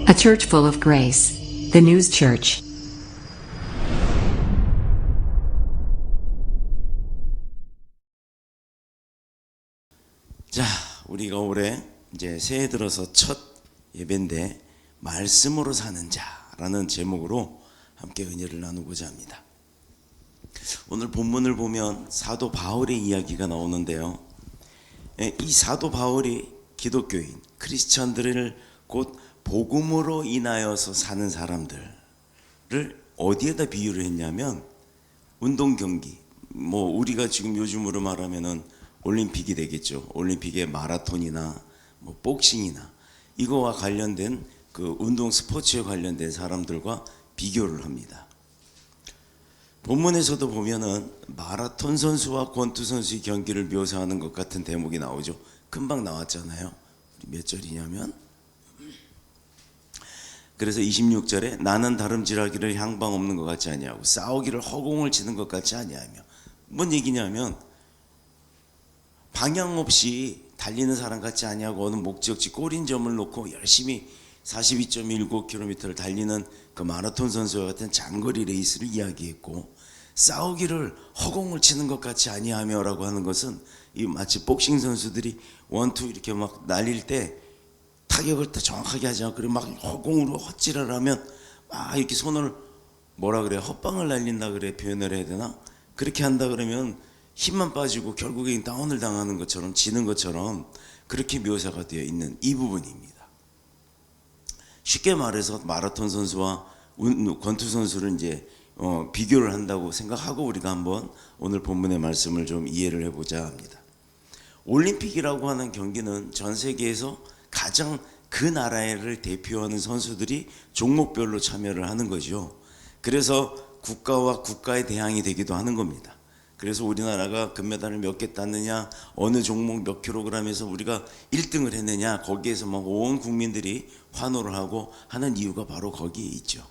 A church full of grace. The News Church. 자, 우리가 올해 이제 새해 들어서 첫 예배인데 말씀으로 사는 자라는 제목으로 함께 은혜를 나누고자 합니다. 오늘 본문을 보면 사도 바울의 이야기가 나오는데요. 이 사도 바울이 기독교인, 크리스찬들을 곧 복음으로 인하여서 사는 사람들을 어디에다 비유를 했냐면 운동 경기, 뭐 우리가 지금 요즘으로 말하면은 올림픽이 되겠죠. 올림픽의 마라톤이나 뭐 복싱이나 이거와 관련된 그 운동 스포츠에 관련된 사람들과 비교를 합니다. 본문에서도 보면은 마라톤 선수와 권투 선수의 경기를 묘사하는 것 같은 대목이 나오죠. 금방 나왔잖아요. 몇 절이냐면, 그래서 26절에 나는 다름질하기를 향방 없는 것 같지 아니하고 싸우기를 허공을 치는 것 같지 아니하며, 뭔 얘기냐면 방향 없이 달리는 사람 같지 아니하고 어느 목적지 꼬린점을 놓고 열심히 42.19km를 달리는 그 마라톤 선수와 같은 장거리 레이스를 이야기했고, 싸우기를 허공을 치는 것 같이 아니하며 라고 하는 것은 이 마치 복싱 선수들이 원투 이렇게 막 날릴 때 타격을 더 정확하게 하지 않고 막 허공으로 헛질을 하면 막 이렇게 손을 뭐라 그래, 헛방을 날린다 그래, 표현을 해야 되나? 그렇게 한다 그러면 힘만 빠지고 결국에 다운을 당하는 것처럼, 지는 것처럼 그렇게 묘사가 되어 있는 이 부분입니다. 쉽게 말해서 마라톤 선수와 권투 선수를 이제 비교를 한다고 생각하고 우리가 한번 오늘 본문의 말씀을 좀 이해를 해보자 합니다. 올림픽이라고 하는 경기는 전 세계에서 가장 그 나라를 대표하는 선수들이 종목별로 참여를 하는 거죠. 그래서 국가와 국가의 대항이 되기도 하는 겁니다. 그래서 우리나라가 금메달을 몇 개 땄느냐, 어느 종목 몇 킬로그램에서 우리가 1등을 했느냐, 거기에서 막 온 국민들이 환호를 하고 하는 이유가 바로 거기에 있죠.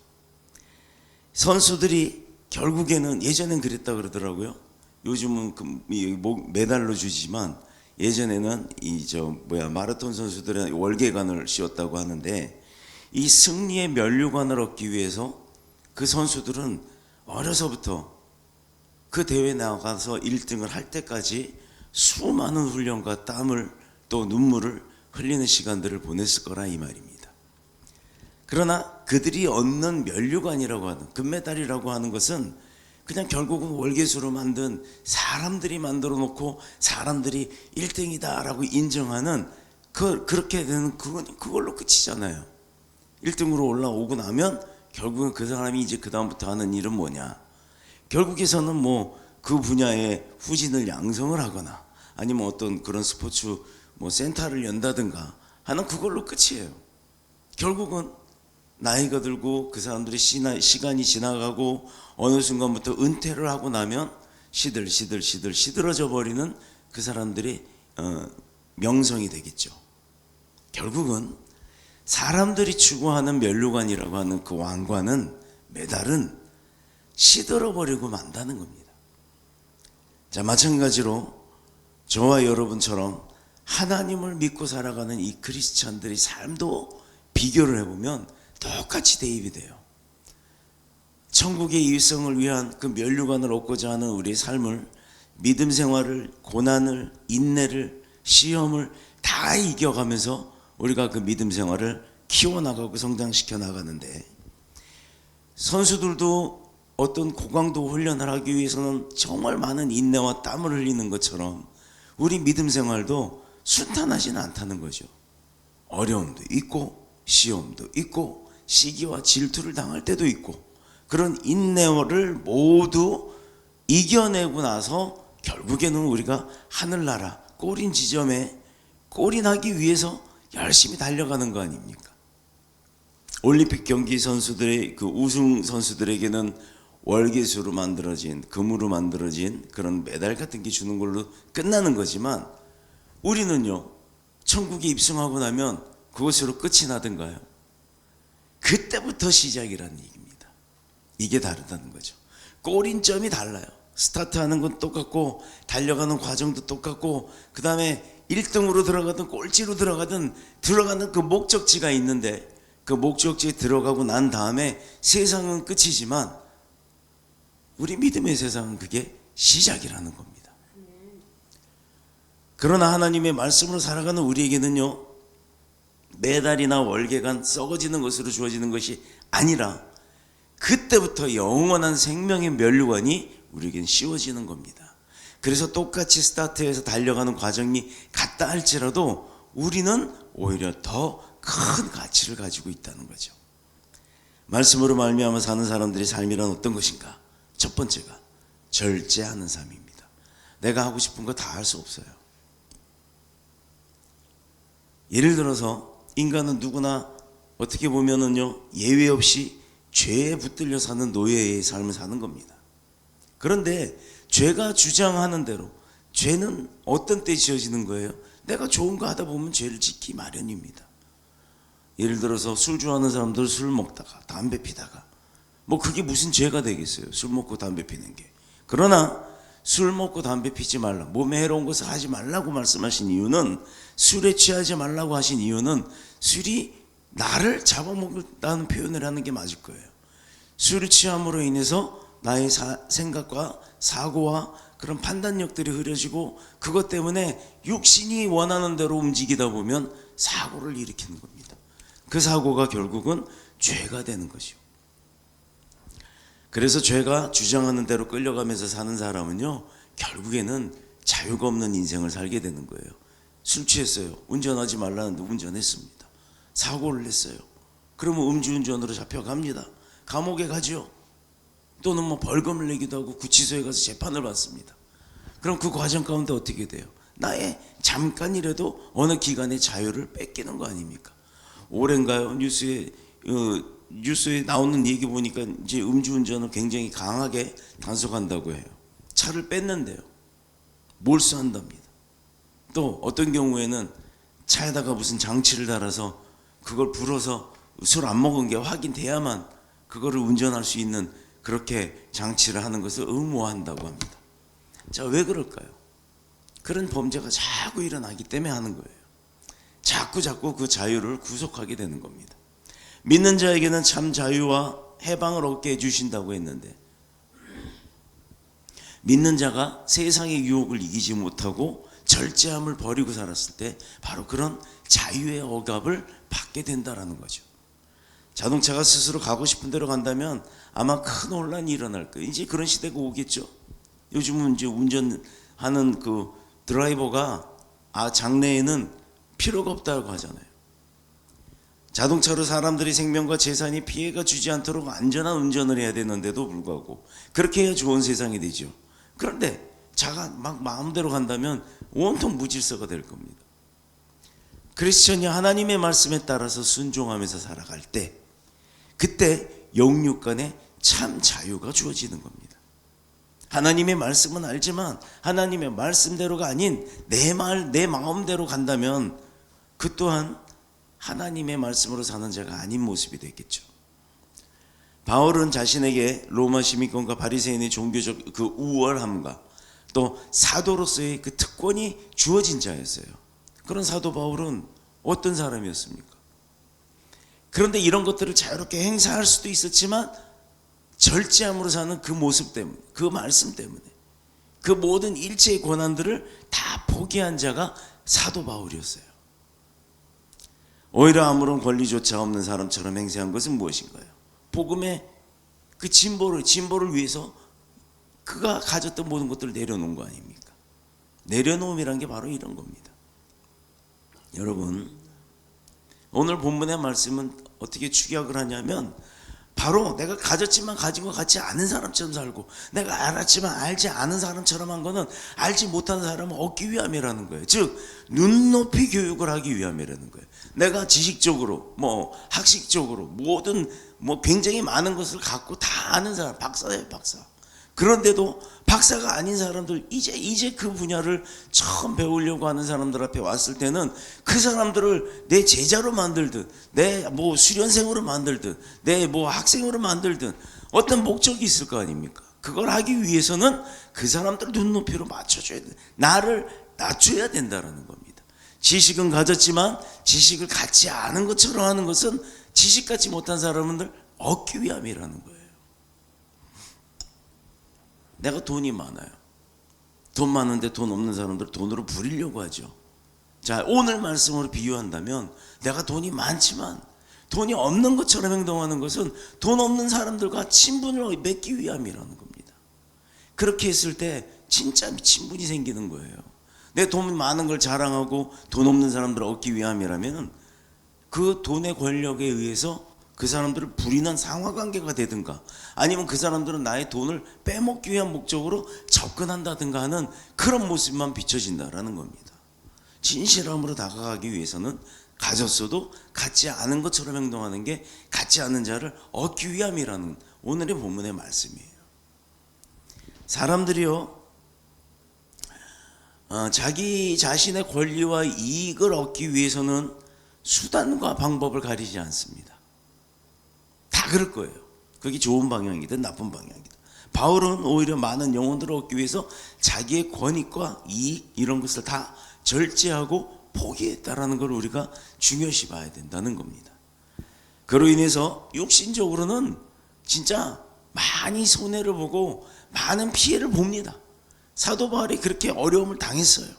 선수들이 결국에는, 예전엔 그랬다 그러더라고요. 요즘은 메달로 주지만 예전에는 마라톤 선수들은 월계관을 씌웠다고 하는데, 이 승리의 면류관을 얻기 위해서 그 선수들은 어려서부터 그 대회에 나가서 1등을 할 때까지 수많은 훈련과 땀을 또 눈물을 흘리는 시간들을 보냈을 거라 이 말입니다. 그러나 그들이 얻는 면류관이라고 하는, 금메달이라고 하는 것은 그냥 결국은 월계수로 만든, 사람들이 만들어 놓고 사람들이 1등이다 라고 인정하는 그렇게 되는 그걸로 끝이잖아요. 1등으로 올라오고 나면 결국은 그 사람이 이제 그 다음부터 하는 일은 뭐냐, 결국에서는 뭐 그 분야에 후진을 양성을 하거나 아니면 어떤 그런 스포츠 센터를 연다든가 하는 그걸로 끝이에요. 결국은 나이가 들고 그 사람들이 시간이 지나가고 어느 순간부터 은퇴를 하고 나면 시들어져 버리는 그 사람들이 명성이 되겠죠. 결국은 사람들이 추구하는 면류관이라고 하는 그 왕관은, 메달은 시들어버리고 만다는 겁니다. 자, 마찬가지로 저와 여러분처럼 하나님을 믿고 살아가는 이 크리스찬들의 삶도 비교를 해보면 똑같이 대입이 돼요. 천국의 일성을 위한 그 면류관을 얻고자 하는 우리의 삶을, 믿음 생활을, 고난을, 인내를, 시험을 다 이겨가면서 우리가 그 믿음 생활을 키워나가고 성장시켜 나가는데, 선수들도 어떤 고강도 훈련을 하기 위해서는 정말 많은 인내와 땀을 흘리는 것처럼 우리 믿음 생활도 순탄하지는 않다는 거죠. 어려움도 있고 시험도 있고 시기와 질투를 당할 때도 있고, 그런 인내를 모두 이겨내고 나서 결국에는 우리가 하늘나라 꼬린 지점에 꼬린하기 위해서 열심히 달려가는 거 아닙니까? 올림픽 경기 선수들의 그 우승 선수들에게는 월계수로 만들어진, 금으로 만들어진 그런 메달 같은 게 주는 걸로 끝나는 거지만, 우리는요, 천국에 입성하고 나면 그것으로 끝이 나든가요? 그때부터 시작이라는 얘기입니다. 이게 다르다는 거죠. 꼬린점이 달라요. 스타트하는 건 똑같고 달려가는 과정도 똑같고, 그 다음에 1등으로 들어가든 꼴찌로 들어가든 들어가는 그 목적지가 있는데, 그 목적지에 들어가고 난 다음에 세상은 끝이지만 우리 믿음의 세상은 그게 시작이라는 겁니다. 그러나 하나님의 말씀으로 살아가는 우리에게는요, 매달이나 월계간 썩어지는 것으로 주어지는 것이 아니라 그때부터 영원한 생명의 면류관이 우리에겐 씌워지는 겁니다. 그래서 똑같이 스타트에서 달려가는 과정이 같다 할지라도 우리는 오히려 더 큰 가치를 가지고 있다는 거죠. 말씀으로 말미암아 사는 사람들의 삶이란 어떤 것인가? 첫 번째가 절제하는 삶입니다. 내가 하고 싶은 거 다 할 수 없어요. 예를 들어서 인간은 누구나 어떻게 보면은요, 예외 없이 죄에 붙들려 사는 노예의 삶을 사는 겁니다. 그런데 죄가 주장하는 대로 죄는 어떤 때 지어지는 거예요? 내가 좋은 거 하다 보면 죄를 짓기 마련입니다. 예를 들어서 술 좋아하는 사람들 술 먹다가 담배 피다가 뭐 그게 무슨 죄가 되겠어요? 술 먹고 담배 피는 게. 그러나 술 먹고 담배 피지 말라, 몸에 해로운 것을 하지 말라고 말씀하신 이유는, 술에 취하지 말라고 하신 이유는 술이 나를 잡아먹는다는 표현을 하는 게 맞을 거예요. 술을 취함으로 인해서 나의 생각과 사고와 그런 판단력들이 흐려지고 그것 때문에 육신이 원하는 대로 움직이다 보면 사고를 일으키는 겁니다. 그 사고가 결국은 죄가 되는 것이요. 그래서 죄가 주장하는 대로 끌려가면서 사는 사람은요, 결국에는 자유가 없는 인생을 살게 되는 거예요. 술 취했어요. 운전하지 말라는데 운전했습니다. 사고를 냈어요. 그러면 음주운전으로 잡혀갑니다. 감옥에 가죠. 또는 뭐 벌금을 내기도 하고 구치소에 가서 재판을 받습니다. 그럼 그 과정 가운데 어떻게 돼요? 나의 잠깐이라도 어느 기간의 자유를 뺏기는 거 아닙니까? 올해인가요? 뉴스에 나오는 얘기 보니까 이제 음주운전을 굉장히 강하게 단속한다고 해요. 차를 뺐는데요, 몰수한답니다. 또 어떤 경우에는 차에다가 무슨 장치를 달아서 그걸 불어서 술 안 먹은 게 확인돼야만 그거를 운전할 수 있는 그렇게 장치를 하는 것을 의무화한다고 합니다. 자, 왜 그럴까요? 그런 범죄가 자꾸 일어나기 때문에 하는 거예요. 자꾸 그 자유를 구속하게 되는 겁니다. 믿는 자에게는 참 자유와 해방을 얻게 해주신다고 했는데, 믿는 자가 세상의 유혹을 이기지 못하고 절제함을 버리고 살았을 때 바로 그런 자유의 억압을 받게 된다라는 거죠. 자동차가 스스로 가고 싶은 대로 간다면 아마 큰 혼란이 일어날 거예요. 이제 그런 시대가 오겠죠. 요즘은 이제 운전하는 그 드라이버가 장래에는 필요가 없다고 하잖아요. 자동차로 사람들의 생명과 재산이 피해가 주지 않도록 안전한 운전을 해야 되는데도 불구하고 그렇게 해야 좋은 세상이 되죠. 그런데 자가 막 마음대로 간다면 온통 무질서가 될 겁니다. 크리스천이 하나님의 말씀에 따라서 순종하면서 살아갈 때, 그때 영육 간에 참 자유가 주어지는 겁니다. 하나님의 말씀은 알지만 하나님의 말씀대로가 아닌 내 마음대로 간다면 그 또한 하나님의 말씀으로 사는 자가 아닌 모습이 되겠죠. 바울은 자신에게 로마 시민권과 바리새인의 종교적 그 우월함과 또 사도로서의 그 특권이 주어진 자였어요. 그런 사도 바울은 어떤 사람이었습니까? 그런데 이런 것들을 자유롭게 행사할 수도 있었지만 절제함으로 사는 그 모습 때문에, 그 말씀 때문에 그 모든 일체의 권한들을 다 포기한 자가 사도 바울이었어요. 오히려 아무런 권리조차 없는 사람처럼 행세한 것은 무엇인가요? 복음의 그 진보를 위해서 그가 가졌던 모든 것들을 내려놓은 거 아닙니까? 내려놓음이란 게 바로 이런 겁니다. 여러분, 오늘 본문의 말씀은 어떻게 축약을 하냐면 바로 내가 가졌지만 가진 것 같지 않은 사람처럼 살고, 내가 알았지만 알지 않은 사람처럼 한 거는 알지 못하는 사람을 얻기 위함이라는 거예요. 즉 눈높이 교육을 하기 위함이라는 거예요. 내가 지식적으로 학식적으로 모든 굉장히 많은 것을 갖고 다 아는 사람, 박사예요, 박사. 그런데도 박사가 아닌 사람들, 이제 그 분야를 처음 배우려고 하는 사람들 앞에 왔을 때는 그 사람들을 내 제자로 만들든, 내 수련생으로 만들든, 내 학생으로 만들든 어떤 목적이 있을 거 아닙니까? 그걸 하기 위해서는 그 사람들 눈높이로 맞춰줘야 돼. 나를 낮춰야 된다라는 겁니다. 지식은 가졌지만 지식을 갖지 않은 것처럼 하는 것은 지식 갖지 못한 사람들 얻기 위함이라는 거예요. 내가 돈이 많아요. 돈 많은데 돈 없는 사람들 돈으로 부리려고 하죠. 자, 오늘 말씀으로 비유한다면 내가 돈이 많지만 돈이 없는 것처럼 행동하는 것은 돈 없는 사람들과 친분을 맺기 위함이라는 겁니다. 그렇게 했을 때 진짜 친분이 생기는 거예요. 내 돈 많은 걸 자랑하고 돈 없는 사람들을 얻기 위함이라면 그 돈의 권력에 의해서 그 사람들을 부리는 상하관계가 되든가 아니면 그 사람들은 나의 돈을 빼먹기 위한 목적으로 접근한다든가 하는 그런 모습만 비춰진다라는 겁니다. 진실함으로 다가가기 위해서는 가졌어도 갖지 않은 것처럼 행동하는 게 갖지 않은 자를 얻기 위함이라는 오늘의 본문의 말씀이에요. 사람들이요, 자기 자신의 권리와 이익을 얻기 위해서는 수단과 방법을 가리지 않습니다. 다 그럴 거예요. 그게 좋은 방향이든 나쁜 방향이든. 바울은 오히려 많은 영혼들을 얻기 위해서 자기의 권익과 이익 이런 것을 다 절제하고 포기했다라는 걸 우리가 중요시 봐야 된다는 겁니다. 그로 인해서 육신적으로는 진짜 많이 손해를 보고 많은 피해를 봅니다. 사도 바울이 그렇게 어려움을 당했어요.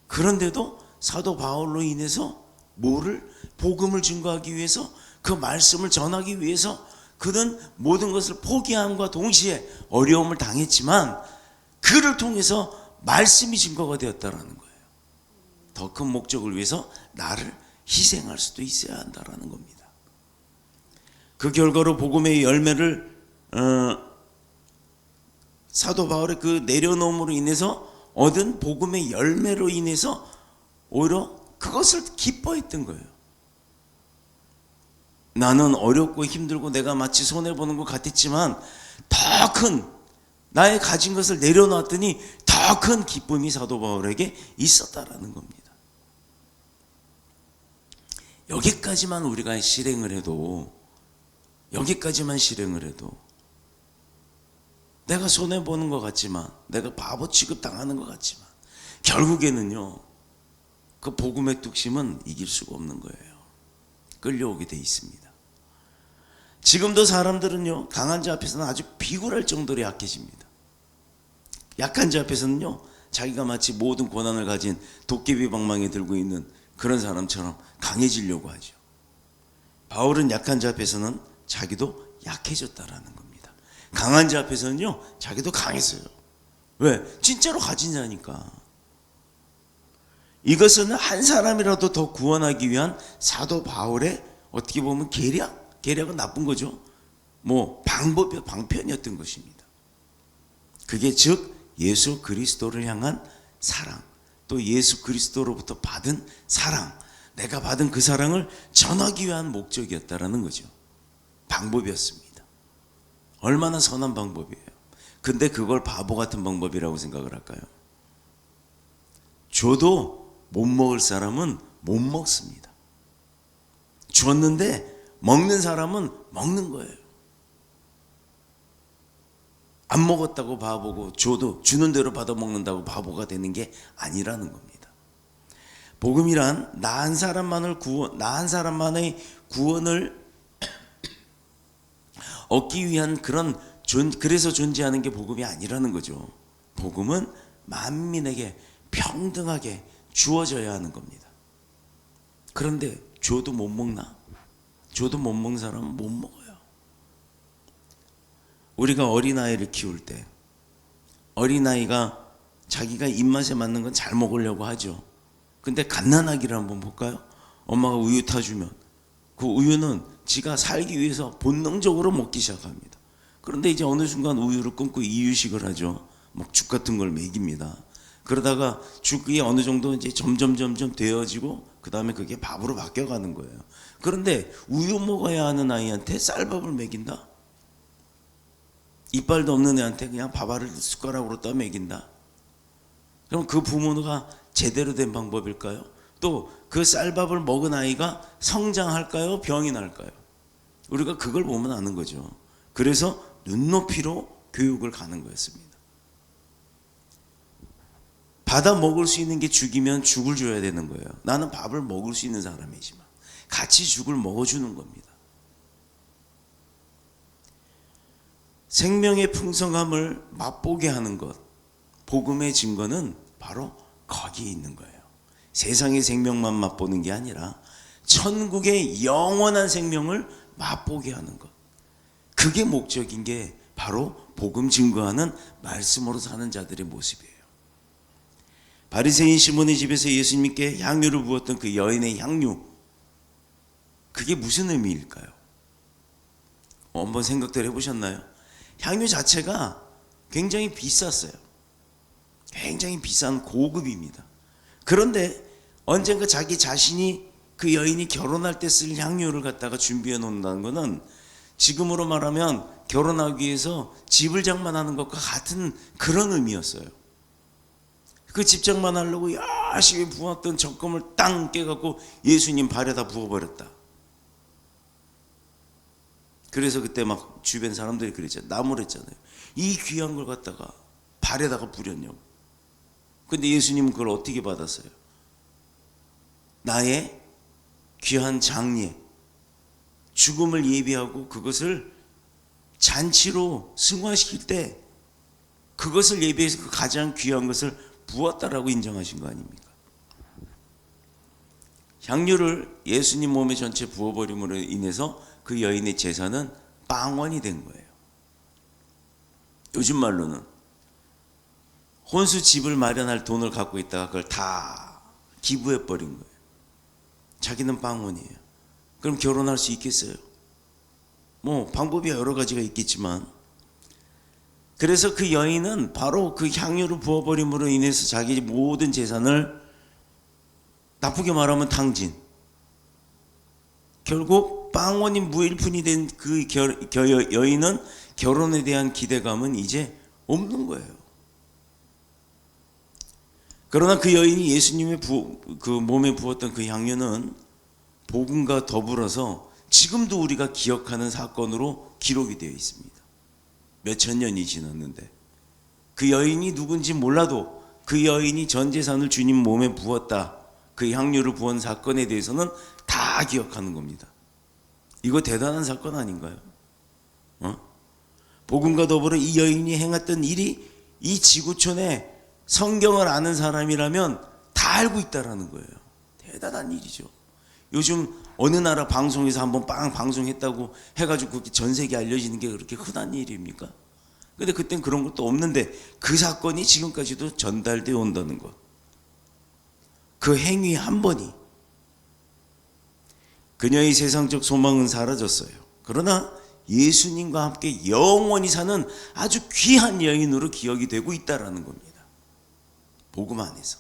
그런데도 사도 바울로 인해서 뭐를 복음을 증거하기 위해서 그 말씀을 전하기 위해서 그는 모든 것을 포기함과 동시에 어려움을 당했지만 그를 통해서 말씀이 증거가 되었다라는 거예요. 더 큰 목적을 위해서 나를 희생할 수도 있어야 한다라는 겁니다. 그 결과로 복음의 열매를 사도 바울의 그 내려놓음으로 인해서 얻은 복음의 열매로 인해서 오히려 그것을 기뻐했던 거예요. 나는 어렵고 힘들고 내가 마치 손해보는 것 같았지만 더 큰 나의 가진 것을 내려놨더니 더 큰 기쁨이 사도 바울에게 있었다라는 겁니다. 여기까지만 우리가 실행을 해도 내가 손해보는 것 같지만 내가 바보 취급당하는 것 같지만 결국에는요 그 복음의 뚝심은 이길 수가 없는 거예요. 끌려오게 돼 있습니다. 지금도 사람들은요 강한 자 앞에서는 아주 비굴할 정도로 약해집니다. 약한 자 앞에서는요 자기가 마치 모든 권한을 가진 도깨비 방망이 들고 있는 그런 사람처럼 강해지려고 하죠. 바울은 약한 자 앞에서는 자기도 약해졌다라는 겁니다. 강한 자 앞에서는요 자기도 강했어요. 왜? 진짜로 가진 자니까. 이것은 한 사람이라도 더 구원하기 위한 사도 바울의 어떻게 보면 계략은 나쁜 거죠. 방편이었던 것입니다. 그게 즉 예수 그리스도를 향한 사랑, 또 예수 그리스도로부터 받은 사랑, 내가 받은 그 사랑을 전하기 위한 목적이었다라는 거죠. 방법이었습니다. 얼마나 선한 방법이에요. 근데 그걸 바보 같은 방법이라고 생각을 할까요? 줘도 못 먹을 사람은 못 먹습니다. 줬는데 먹는 사람은 먹는 거예요. 안 먹었다고 바보고 줘도 주는 대로 받아 먹는다고 바보가 되는 게 아니라는 겁니다. 복음이란 나 한 사람만의 구원을 얻기 위한 그래서 존재하는 게 복음이 아니라는 거죠. 복음은 만민에게 평등하게 주어져야 하는 겁니다. 그런데 줘도 못 먹나? 줘도 못 먹는 사람은 못 먹어요. 우리가 어린아이를 키울 때 어린아이가 자기가 입맛에 맞는 건 잘 먹으려고 하죠. 근데 갓난아기를 한번 볼까요? 엄마가 우유 타주면 그 우유는 지가 살기 위해서 본능적으로 먹기 시작합니다. 그런데 이제 어느 순간 우유를 끊고 이유식을 하죠. 막 죽 같은 걸 먹입니다. 그러다가 죽이 어느 정도 이제 점점 되어지고 그 다음에 그게 밥으로 바뀌어가는 거예요. 그런데 우유 먹어야 하는 아이한테 쌀밥을 먹인다? 이빨도 없는 애한테 그냥 밥알을 숟가락으로 떠 먹인다? 그럼 그 부모가 제대로 된 방법일까요? 또 그 쌀밥을 먹은 아이가 성장할까요? 병이 날까요? 우리가 그걸 보면 아는 거죠. 그래서 눈높이로 교육을 가는 거였습니다. 받아 먹을 수 있는 게 죽이면 죽을 줘야 되는 거예요. 나는 밥을 먹을 수 있는 사람이지만 같이 죽을 먹어주는 겁니다. 생명의 풍성함을 맛보게 하는 것, 복음의 증거는 바로 거기에 있는 거예요. 세상의 생명만 맛보는 게 아니라 천국의 영원한 생명을 맛보게 하는 것, 그게 목적인 게 바로 복음 증거하는 말씀으로 사는 자들의 모습이에요. 바리새인 시몬의 집에서 예수님께 향유를 부었던 그 여인의 향유, 그게 무슨 의미일까요? 한번 생각들 해보셨나요? 향유 자체가 굉장히 비쌌어요. 굉장히 비싼 고급입니다. 그런데 언젠가 자기 자신이 그 여인이 결혼할 때 쓸 향유를 갖다가 준비해 놓는다는 것은 지금으로 말하면 결혼하기 위해서 집을 장만하는 것과 같은 그런 의미였어요. 그 집 장만하려고 열심히 부었던 적금을 땅 깨갖고 예수님 발에다 부어버렸다. 그래서 그때 막 주변 사람들이 그랬잖아요. 나무랬잖아요. 이 귀한 걸 갖다가 발에다가 뿌렸냐고. 근데 예수님은 그걸 어떻게 받았어요? 나의 귀한 장례, 죽음을 예비하고 그것을 잔치로 승화시킬 때 그것을 예비해서 그 가장 귀한 것을 부었다라고 인정하신 거 아닙니까? 향유를 예수님 몸에 전체 부어버림으로 인해서 그 여인의 재산은 빵원이 된 거예요. 요즘 말로는 혼수 집을 마련할 돈을 갖고 있다가 그걸 다 기부해버린 거예요. 자기는 빵원이에요. 그럼 결혼할 수 있겠어요? 뭐 방법이 여러 가지가 있겠지만, 그래서 그 여인은 바로 그 향유를 부어버림으로 인해서 자기 모든 재산을, 나쁘게 말하면 탕진, 결국 빵원인 무일푼이 된 그 여인은 결혼에 대한 기대감은 이제 없는 거예요. 그러나 그 여인이 예수님의 그 몸에 부었던 그 향유는 복음과 더불어서 지금도 우리가 기억하는 사건으로 기록이 되어 있습니다. 몇천 년이 지났는데 그 여인이 누군지 몰라도 그 여인이 전 재산을 주님 몸에 부었다, 그 향유를 부은 사건에 대해서는 다 기억하는 겁니다. 이거 대단한 사건 아닌가요? 복음과 더불어 이 여인이 행했던 일이 이 지구촌에 성경을 아는 사람이라면 다 알고 있다라는 거예요. 대단한 일이죠. 요즘 어느 나라 방송에서 한번 빵 방송했다고 해가지고 그렇게 전 세계에 알려지는 게 그렇게 흔한 일입니까? 근데 그땐 그런 것도 없는데 그 사건이 지금까지도 전달되어 온다는 것, 그 행위 한 번이, 그녀의 세상적 소망은 사라졌어요. 그러나 예수님과 함께 영원히 사는 아주 귀한 여인으로 기억이 되고 있다라는 겁니다. 복음 안에서.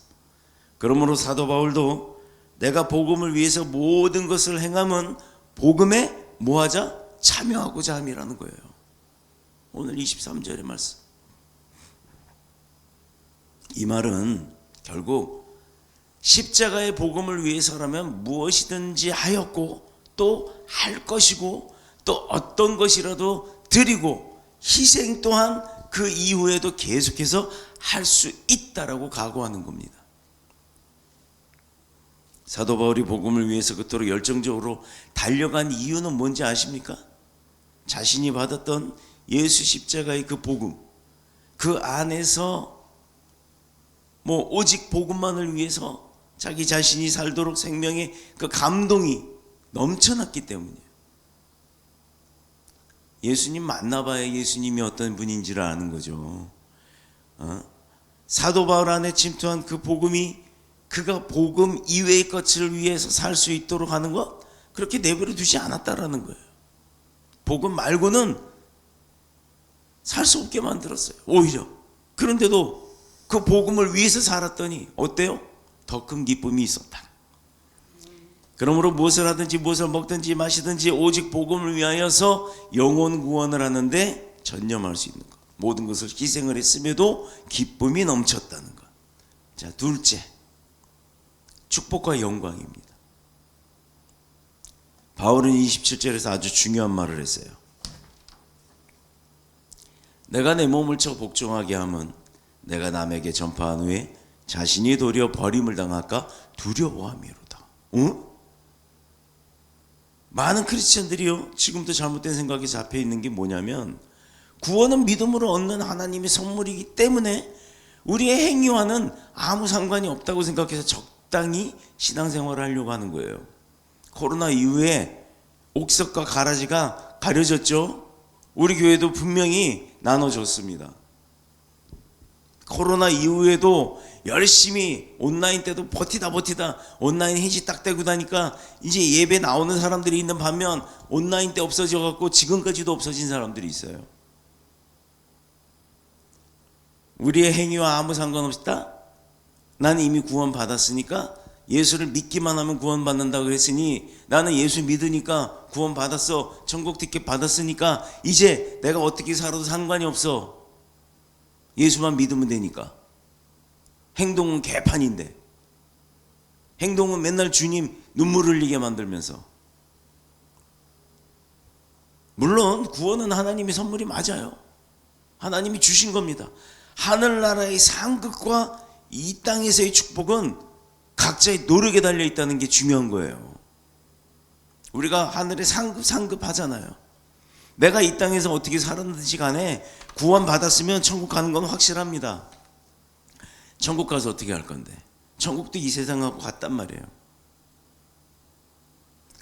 그러므로 사도 바울도 내가 복음을 위해서 모든 것을 행함은 복음에 뭐하자? 참여하고자 함이라는 거예요. 오늘 23절의 말씀. 이 말은 결국 십자가의 복음을 위해서라면 무엇이든지 하였고 또 할 것이고 또 어떤 것이라도 드리고 희생 또한 그 이후에도 계속해서 할 수 있다라고 각오하는 겁니다. 사도 바울이 복음을 위해서 그토록 열정적으로 달려간 이유는 뭔지 아십니까? 자신이 받았던 예수 십자가의 그 복음, 그 안에서 뭐 오직 복음만을 위해서 자기 자신이 살도록 생명의 그 감동이 넘쳐났기 때문이에요. 예수님 만나봐야 예수님이 어떤 분인지를 아는 거죠. 사도 바울 안에 침투한 그 복음이 그가 복음 이외의 것을 위해서 살 수 있도록 하는 것, 그렇게 내버려 두지 않았다라는 거예요. 복음 말고는 살 수 없게 만들었어요. 오히려. 그런데도 그 복음을 위해서 살았더니 어때요? 더 큰 기쁨이 있었다. 그러므로 무엇을 하든지 무엇을 먹든지 마시든지 오직 복음을 위하여서 영혼 구원을 하는데 전념할 수 있는 것, 모든 것을 희생을 했음에도 기쁨이 넘쳤다는 것. 자, 둘째, 축복과 영광입니다. 바울은 27절에서 아주 중요한 말을 했어요. 내가 내 몸을 쳐 복종하게 함은 내가 남에게 전파한 후에 자신이 도리어 버림을 당할까 두려워함이로다. 응? 많은 크리스천들이요, 지금도 잘못된 생각에 잡혀 있는 게 뭐냐면, 구원은 믿음으로 얻는 하나님의 선물이기 때문에 우리의 행위와는 아무 상관이 없다고 생각해서 적당히 신앙생활을 하려고 하는 거예요. 코로나 이후에 옥석과 가라지가 가려졌죠. 우리 교회도 분명히 나눠졌습니다. 코로나 이후에도 열심히 온라인 때도 버티다 온라인 해지 딱 되고 나니까 이제 예배 나오는 사람들이 있는 반면 온라인 때 없어져 갖고 지금까지도 없어진 사람들이 있어요. 우리의 행위와 아무 상관없다? 나는 이미 구원 받았으니까, 예수를 믿기만 하면 구원 받는다고 그랬으니 나는 예수 믿으니까 구원 받았어, 천국 티켓 받았으니까 이제 내가 어떻게 살아도 상관이 없어, 예수만 믿으면 되니까. 행동은 개판인데, 행동은 맨날 주님 눈물 흘리게 만들면서. 물론 구원은 하나님의 선물이 맞아요. 하나님이 주신 겁니다. 하늘나라의 상급과 이 땅에서의 축복은 각자의 노력에 달려 있다는 게 중요한 거예요. 우리가 하늘에 상급 하잖아요. 내가 이 땅에서 어떻게 살았는지 간에 구원 받았으면 천국 가는 건 확실합니다. 천국 가서 어떻게 할 건데? 천국도 이 세상하고 같단 말이에요.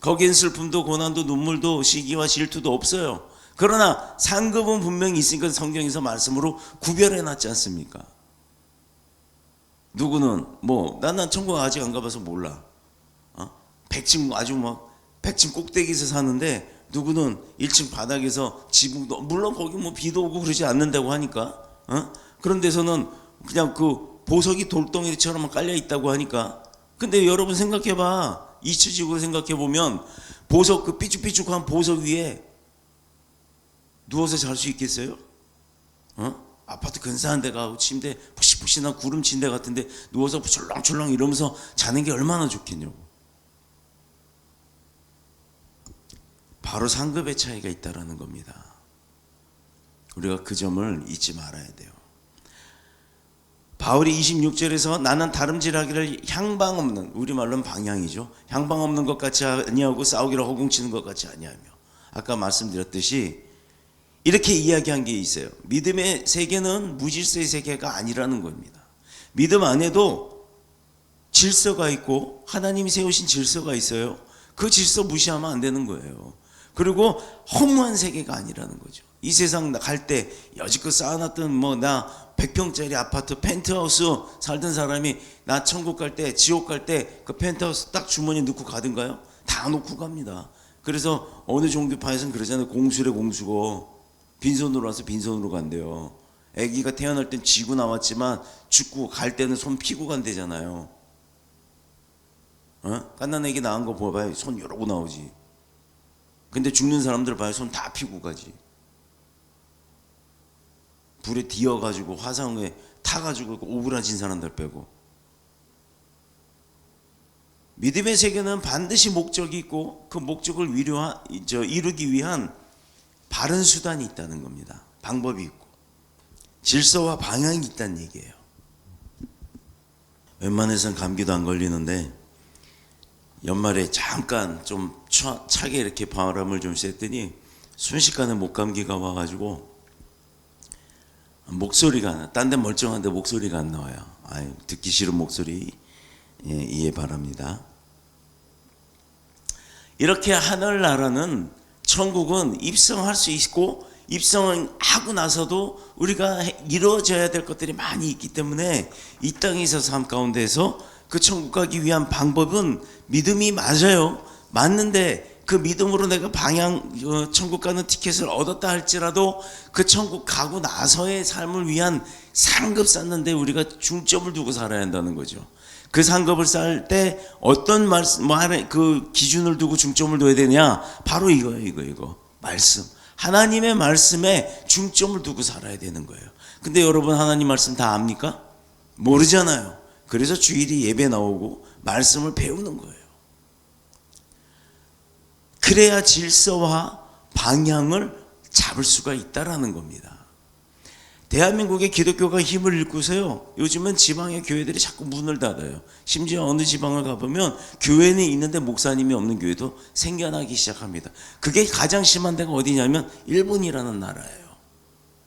거기엔 슬픔도 고난도 눈물도 시기와 질투도 없어요. 그러나 상급은 분명히 있으니까 성경에서 말씀으로 구별해 놨지 않습니까? 누구는 나는 천국 아직 안 가봐서 몰라. 100층 아주 막 100층 꼭대기에서 사는데, 누구는 1층 바닥에서 지붕도, 물론 거기 비도 오고 그러지 않는다고 하니까, 그런 데서는 그냥 그 보석이 돌덩이처럼 깔려 있다고 하니까. 근데 여러분 생각해봐, 이치적으로 생각해보면 보석, 그 삐죽삐죽한 보석 위에 누워서 잘 수 있겠어요? 아파트 근사한 데 가고 침대 푹신푹신한 구름 침대 같은데 누워서 출렁출렁 이러면서 자는 게 얼마나 좋겠냐고. 바로 상급의 차이가 있다라는 겁니다. 우리가 그 점을 잊지 말아야 돼요. 바울이 26절에서 나는 다름질하기를 향방 없는, 우리말로는 방향이죠, 향방 없는 것 같이 아니하고 싸우기를 허공치는 것 같이 아니하며, 아까 말씀드렸듯이 이렇게 이야기한 게 있어요. 믿음의 세계는 무질서의 세계가 아니라는 겁니다. 믿음 안에도 질서가 있고 하나님이 세우신 질서가 있어요. 그 질서 무시하면 안 되는 거예요. 그리고 허무한 세계가 아니라는 거죠. 이 세상 갈 때 여지껏 쌓아놨던 나 100평짜리 아파트 펜트하우스 살던 사람이 나 천국 갈 때, 지옥 갈 때 그 펜트하우스 딱 주머니에 넣고 가든가요? 다 놓고 갑니다. 그래서 어느 종교파에서는 그러잖아요. 공수래 공수고 빈손으로 와서 빈손으로 간대요. 아기가 태어날 땐 쥐고 나왔지만 죽고 갈 때는 손 피고 간대잖아요. 갓난 아기 낳은 거 봐봐요. 손 이러고 나오지. 근데 죽는 사람들 봐요. 손 다 피고 가지. 불에 뒤어가지고 화상에 타가지고 오그라진 사람들 빼고. 믿음의 세계는 반드시 목적이 있고 그 목적을 이루기 위한 바른 수단이 있다는 겁니다. 방법이 있고 질서와 방향이 있다는 얘기예요. 웬만해서는 감기도 안 걸리는데 연말에 잠깐 좀 차게 이렇게 바람을 좀 쐈더니 순식간에 목감기가 와가지고 목소리가, 딴 데 멀쩡한데 목소리가 안 나와요. 듣기 싫은 목소리, 이해 바랍니다. 이렇게 하늘나라는, 천국은 입성할 수 있고 입성하고 나서도 우리가 이루어져야 될 것들이 많이 있기 때문에 이 땅에 있어서 삶 가운데서 그 천국 가기 위한 방법은 믿음이 맞아요. 맞는데 그 믿음으로 내가 천국 가는 티켓을 얻었다 할지라도 그 천국 가고 나서의 삶을 위한 상급 쌓는데 우리가 중점을 두고 살아야 한다는 거죠. 그 상급을 쌓을 때 어떤 말에 그 기준을 두고 중점을 둬야 되냐? 바로 이거예요. 이거 말씀, 하나님의 말씀에 중점을 두고 살아야 되는 거예요. 근데 여러분 하나님 말씀 다 압니까? 모르잖아요. 그래서 주일이 예배 나오고 말씀을 배우는 거예요. 그래야 질서와 방향을 잡을 수가 있다라는 겁니다. 대한민국의 기독교가 힘을 잃고서요, 요즘은 지방의 교회들이 자꾸 문을 닫아요. 심지어 어느 지방을 가보면 교회는 있는데 목사님이 없는 교회도 생겨나기 시작합니다. 그게 가장 심한 데가 어디냐면 일본이라는 나라예요.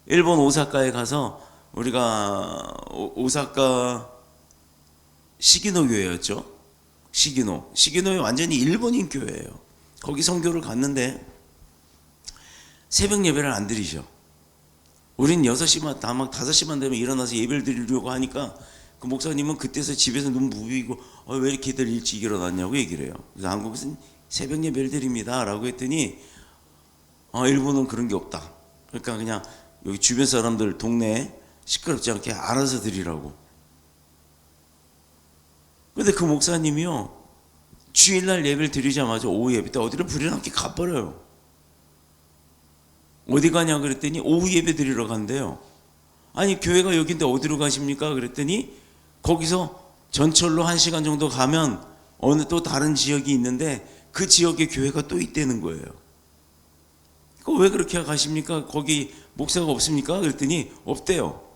일본 오사카에 가서 우리가 오사카 시기노 교회였죠. 시기노에 완전히 일본인 교회예요. 거기 선교를 갔는데 새벽 예배를 안 드리죠. 우린 6시만 다막 5시만 되면 일어나서 예배를 드리려고 하니까 그 목사님은 그때서 집에서 눈 부비고 왜 이렇게들 일찍 일어났냐고 얘기를 해요. 그래서 한국에서는 새벽 예배를 드립니다 라고 했더니 일본은 그런 게 없다. 그러니까 그냥 여기 주변 사람들 동네에 시끄럽지 않게 알아서 드리라고. 근데 그 목사님이요, 주일날 예배를 드리자마자 오후 예배 때 어디를 부랴함께 가버려요. 어디 가냐 그랬더니 오후 예배 드리러 간대요. 아니 교회가 여긴데 어디로 가십니까? 그랬더니 거기서 전철로 1시간 정도 가면 어느 또 다른 지역이 있는데 그 지역에 교회가 또 있다는 거예요. 왜 그렇게 가십니까? 거기 목사가 없습니까? 그랬더니 없대요.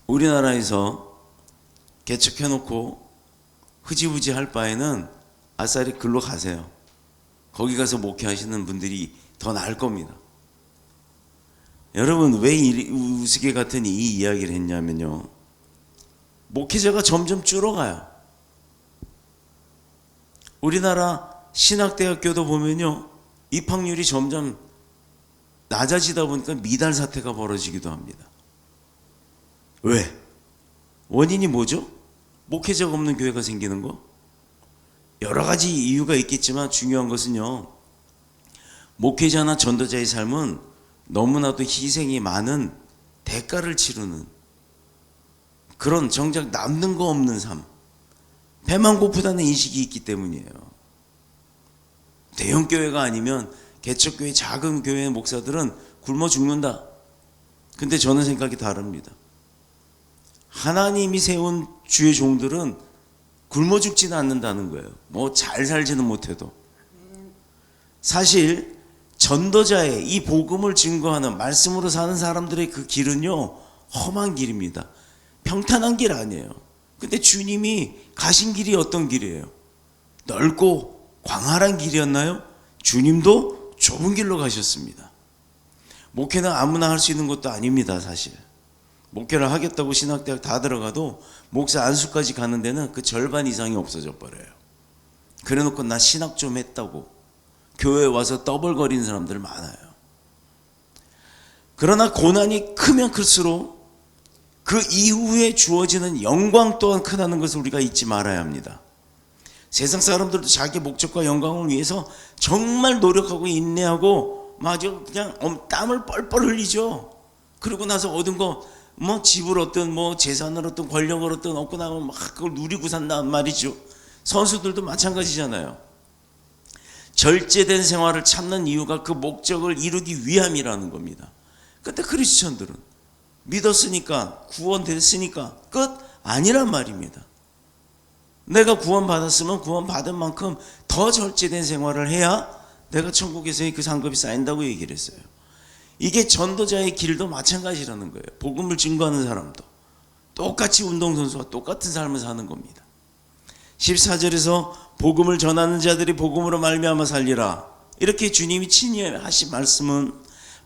우리나라에서 개척해놓고 흐지부지 할 바에는 아싸리 글로 가세요. 거기 가서 목회하시는 분들이 더 나을 겁니다. 여러분, 왜 우스개 같은 이 이야기를 했냐면요, 목회자가 점점 줄어가요. 우리나라 신학대학교도 보면요, 입학률이 점점 낮아지다 보니까 미달 사태가 벌어지기도 합니다. 왜? 원인이 뭐죠? 목회자가 없는 교회가 생기는 거? 여러 가지 이유가 있겠지만 중요한 것은요, 목회자나 전도자의 삶은 너무나도 희생이 많은 대가를 치르는 그런 정작 남는 거 없는 삶, 배만 고프다는 인식이 있기 때문이에요. 대형 교회가 아니면 개척교회, 작은 교회 목사들은 굶어 죽는다. 근데 저는 생각이 다릅니다. 하나님이 세운 주의 종들은 굶어 죽지는 않는다는 거예요. 뭐 잘 살지는 못해도. 사실 전도자의 이 복음을 증거하는 말씀으로 사는 사람들의 그 길은요, 험한 길입니다. 평탄한 길 아니에요. 근데 주님이 가신 길이 어떤 길이에요? 넓고 광활한 길이었나요? 주님도 좁은 길로 가셨습니다. 목회는 아무나 할 수 있는 것도 아닙니다. 사실 목회를 하겠다고 신학대학 다 들어가도 목사 안수까지 가는 데는 그 절반 이상이 없어져 버려요. 그래놓고 나 신학 좀 했다고 교회에 와서 떠벌거리는 사람들 많아요. 그러나 고난이 크면 클수록 그 이후에 주어지는 영광 또한 크다는 것을 우리가 잊지 말아야 합니다. 세상 사람들도 자기 목적과 영광을 위해서 정말 노력하고 인내하고 마저 그냥 땀을 뻘뻘 흘리죠. 그러고 나서 얻은 거 뭐 집을 얻든 뭐 재산을 얻든 권력을 얻든 얻고 나면 막 그걸 누리고 산단 말이죠. 선수들도 마찬가지잖아요. 절제된 생활을 찾는 이유가 그 목적을 이루기 위함이라는 겁니다. 근데 크리스천들은 믿었으니까 구원됐으니까 끝 아니란 말입니다. 내가 구원받았으면 구원받은 만큼 더 절제된 생활을 해야 내가 천국에서의 그 상급이 쌓인다고 얘기를 했어요. 이게 전도자의 길도 마찬가지라는 거예요. 복음을 증거하는 사람도 똑같이 운동선수와 똑같은 삶을 사는 겁니다. 14절에서 복음을 전하는 자들이 복음으로 말미암아 살리라, 이렇게 주님이 친히 하신 말씀은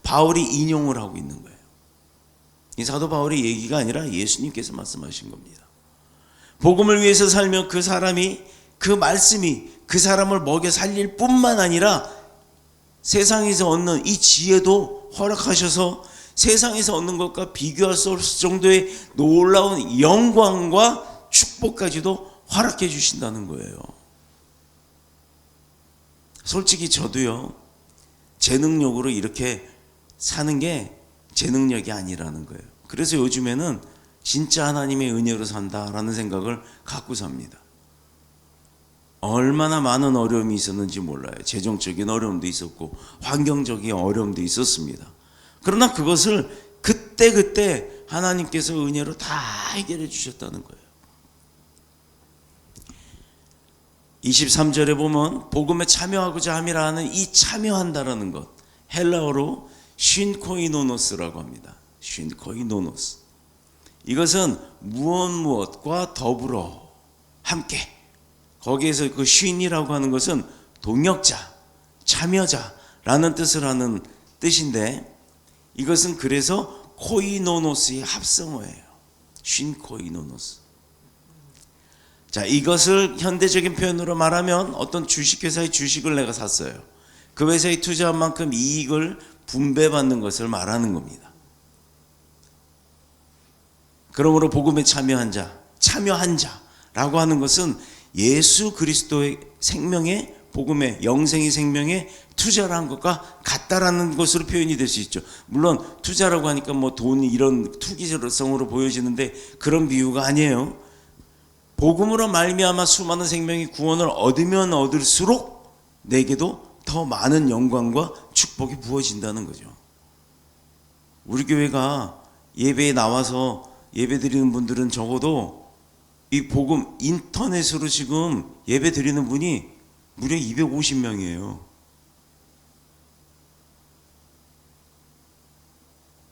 바울이 인용을 하고 있는 거예요. 이 사도 바울의 얘기가 아니라 예수님께서 말씀하신 겁니다. 복음을 위해서 살며 그 사람이, 그 말씀이 그 사람을 먹여 살릴 뿐만 아니라 세상에서 얻는 이 지혜도 허락하셔서 세상에서 얻는 것과 비교할 수 없을 정도의 놀라운 영광과 축복까지도 허락해 주신다는 거예요. 솔직히 저도요, 제 능력으로 이렇게 사는 게 제 능력이 아니라는 거예요. 그래서 요즘에는 진짜 하나님의 은혜로 산다라는 생각을 갖고 삽니다. 얼마나 많은 어려움이 있었는지 몰라요. 재정적인 어려움도 있었고 환경적인 어려움도 있었습니다. 그러나 그것을 그때 하나님께서 은혜로 다 해결해 주셨다는 거예요. 23절에 보면 복음에 참여하고자 함이라 하는 이 참여한다라는 것, 헬라어로 쉰코이노노스라고 합니다. 쉰코이노노스. 이것은 무엇과 더불어 함께. 거기에서 그 쉰이라고 하는 것은 동역자, 참여자라는 뜻을 하는 뜻인데, 이것은 그래서 코이노노스의 합성어예요. 쉰코이노노스. 자, 이것을 현대적인 표현으로 말하면 어떤 주식회사의 주식을 내가 샀어요. 그 회사에 투자한 만큼 이익을 분배받는 것을 말하는 겁니다. 그러므로 복음에 참여한 자라고 하는 것은 예수 그리스도의 생명에, 복음의 영생의 생명에 투자를 한 것과 같다라는 것으로 표현이 될 수 있죠. 물론 투자라고 하니까 뭐 돈이 이런 투기성으로 보여지는데 그런 비유가 아니에요. 복음으로 말미암아 수많은 생명이 구원을 얻으면 얻을수록 내게도 더 많은 영광과 축복이 부어진다는 거죠. 우리 교회가 예배에 나와서 예배 드리는 분들은 적어도 이 복음 인터넷으로 지금 예배 드리는 분이 무려 250명이에요.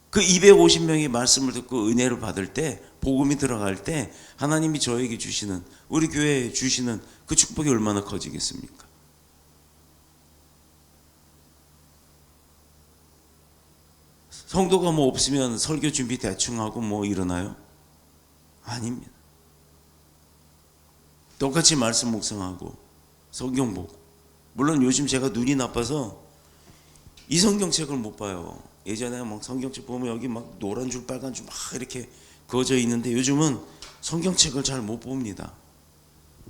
그 250명이 말씀을 듣고 은혜를 받을 때, 복음이 들어갈 때 하나님이 저에게 주시는, 우리 교회에 주시는 그 축복이 얼마나 커지겠습니까? 성도가 뭐 없으면 설교 준비 대충 하고 뭐 일어나요? 아닙니다. 똑같이 말씀 묵상하고 성경 보고. 물론 요즘 제가 눈이 나빠서 이 성경책을 못 봐요. 예전에 막 성경책 보면 여기 막 노란 줄 빨간 줄 막 이렇게 그어져 있는데 요즘은 성경책을 잘 못 봅니다.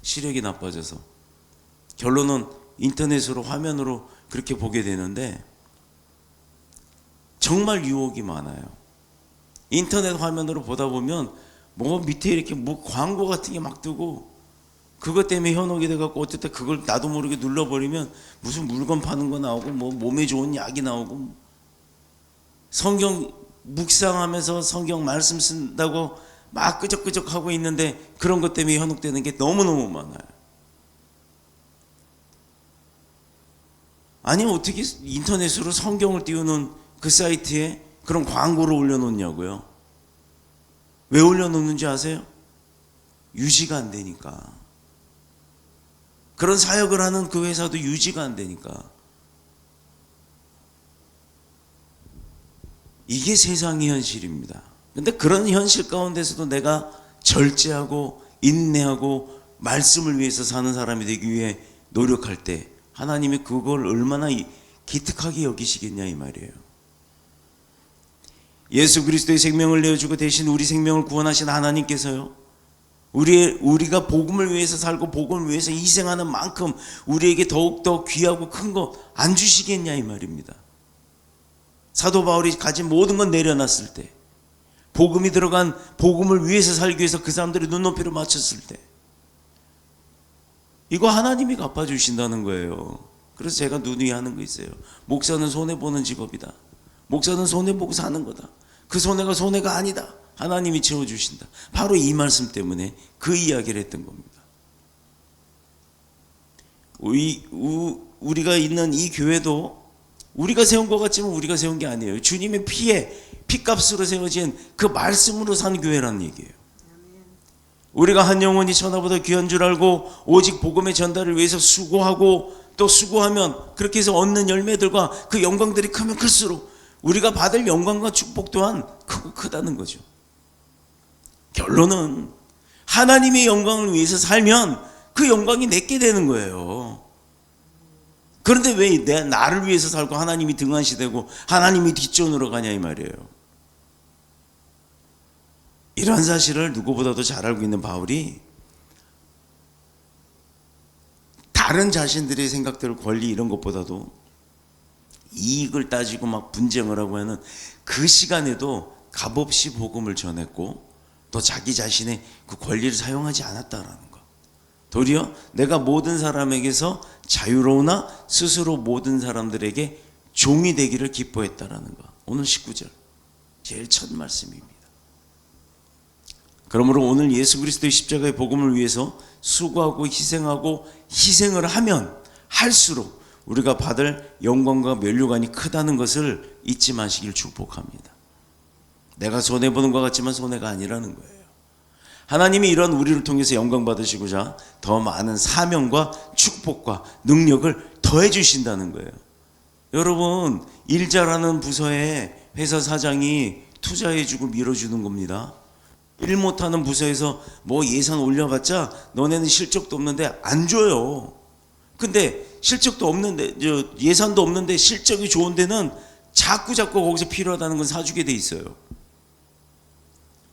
시력이 나빠져서. 결론은 인터넷으로 화면으로 그렇게 보게 되는데 정말 유혹이 많아요. 인터넷 화면으로 보다 보면 뭐 밑에 이렇게 뭐 광고 같은 게 막 뜨고, 그것 때문에 현혹이 돼갖고 어쨌든 그걸 나도 모르게 눌러버리면 무슨 물건 파는 거 나오고 뭐 몸에 좋은 약이 나오고, 성경 묵상하면서 성경 말씀 쓴다고 막 끄적끄적 하고 있는데 그런 것 때문에 현혹되는 게 너무너무 많아요. 아니 어떻게 인터넷으로 성경을 띄우는 그 사이트에 그런 광고를 올려놓냐고요. 왜 올려놓는지 아세요? 유지가 안 되니까. 그런 사역을 하는 그 회사도 유지가 안 되니까. 이게 세상의 현실입니다. 근데 그런 현실 가운데서도 내가 절제하고 인내하고 말씀을 위해서 사는 사람이 되기 위해 노력할 때 하나님이 그걸 얼마나 기특하게 여기시겠냐 이 말이에요. 예수 그리스도의 생명을 내어주고 대신 우리 생명을 구원하신 하나님께서요, 우리가 복음을 위해서 살고 복음을 위해서 희생하는 만큼 우리에게 더욱더 귀하고 큰 거 안 주시겠냐 이 말입니다. 사도 바울이 가진 모든 건 내려놨을 때, 복음이 들어간 복음을 위해서 살기 위해서 그 사람들이 눈높이를 맞췄을 때 이거 하나님이 갚아주신다는 거예요. 그래서 제가 누누이 하는 거 있어요. 목사는 손해보는 직업이다. 목사는 손해보고 사는 거다. 그 손해가 손해가 아니다. 하나님이 채워주신다. 바로 이 말씀 때문에 그 이야기를 했던 겁니다. 우리가 있는 이 교회도 우리가 세운 것 같지만 우리가 세운 게 아니에요. 주님의 피값으로 세워진 그 말씀으로 산 교회라는 얘기예요. 우리가 한 영혼이 천하보다 귀한 줄 알고 오직 복음의 전달을 위해서 수고하고 또 수고하면 그렇게 해서 얻는 열매들과 그 영광들이 크면 클수록 우리가 받을 영광과 축복 또한 크고 크다는 거죠. 결론은 하나님의 영광을 위해서 살면 그 영광이 내게 되는 거예요. 그런데 왜 나를 위해서 살고 하나님이 등한시되고 하나님이 뒷전으로 가냐 이 말이에요. 이러한 사실을 누구보다도 잘 알고 있는 바울이 다른 자신들의 생각들, 권리 이런 것보다도 이익을 따지고 막 분쟁을 하고 하는 그 시간에도 값없이 복음을 전했고 또 자기 자신의 그 권리를 사용하지 않았다라는 거. 도리어 내가 모든 사람에게서 자유로우나 스스로 모든 사람들에게 종이 되기를 기뻐했다라는 거. 오늘 19절 제일 첫 말씀입니다. 그러므로 오늘 예수 그리스도의 십자가의 복음을 위해서 수고하고 희생하고 희생을 하면 할수록 우리가 받을 영광과 면류관이 크다는 것을 잊지 마시길 축복합니다. 내가 손해보는 것 같지만 손해가 아니라는 거예요. 하나님이 이런 우리를 통해서 영광 받으시고자 더 많은 사명과 축복과 능력을 더해 주신다는 거예요. 여러분, 일 잘하는 부서에 회사 사장이 투자해주고 밀어주는 겁니다. 일 못하는 부서에서 뭐 예산 올려봤자 너네는 실적도 없는데 안 줘요. 근데 실적도 없는데, 예산도 없는데 실적이 좋은 데는 자꾸 거기서 필요하다는 건 사주게 돼 있어요.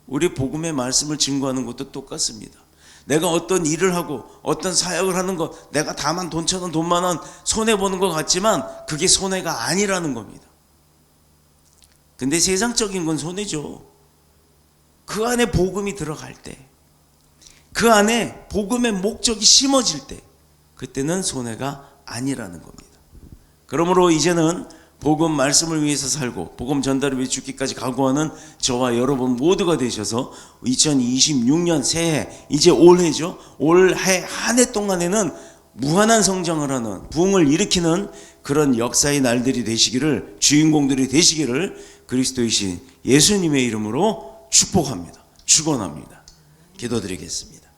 우리 복음의 말씀을 증거하는 것도 똑같습니다. 내가 어떤 일을 하고 어떤 사역을 하는 것, 내가 다만 돈 천원 돈 만원 손해보는 것 같지만 그게 손해가 아니라는 겁니다. 근데 세상적인 건 손해죠. 그 안에 복음이 들어갈 때, 그 안에 복음의 목적이 심어질 때, 그때는 손해가 아니라는 겁니다. 그러므로 이제는 복음 말씀을 위해서 살고 복음 전달을 위해 죽기까지 각오하는 저와 여러분 모두가 되셔서 2026년 새해, 이제 올해죠. 올해 한 해 동안에는 무한한 성장을 하는, 부흥을 일으키는 그런 역사의 날들이 되시기를, 주인공들이 되시기를 그리스도이신 예수님의 이름으로 축복합니다. 축원합니다. 기도드리겠습니다.